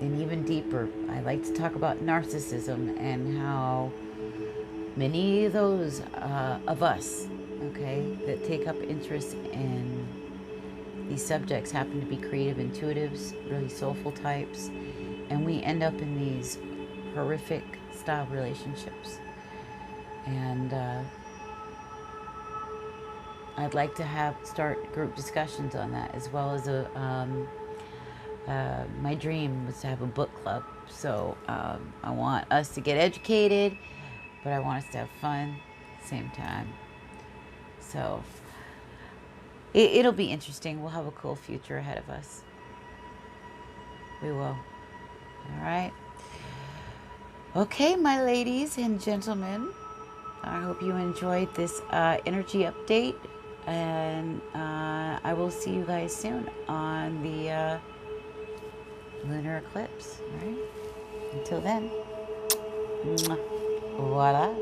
And even deeper, I like to talk about narcissism and how many of those of us, okay, that take up interest in these subjects happen to be creative intuitives, really soulful types, and we end up in these horrific style relationships. And I'd like to start group discussions on that, as well as my dream was to have a book club. So I want us to get educated, but I want us to have fun at the same time. So it'll be interesting. We'll have a cool future ahead of us. We will. All right. Okay, my ladies and gentlemen, I hope you enjoyed this energy update, and I will see you guys soon on the lunar eclipse. All right. Until then, voila.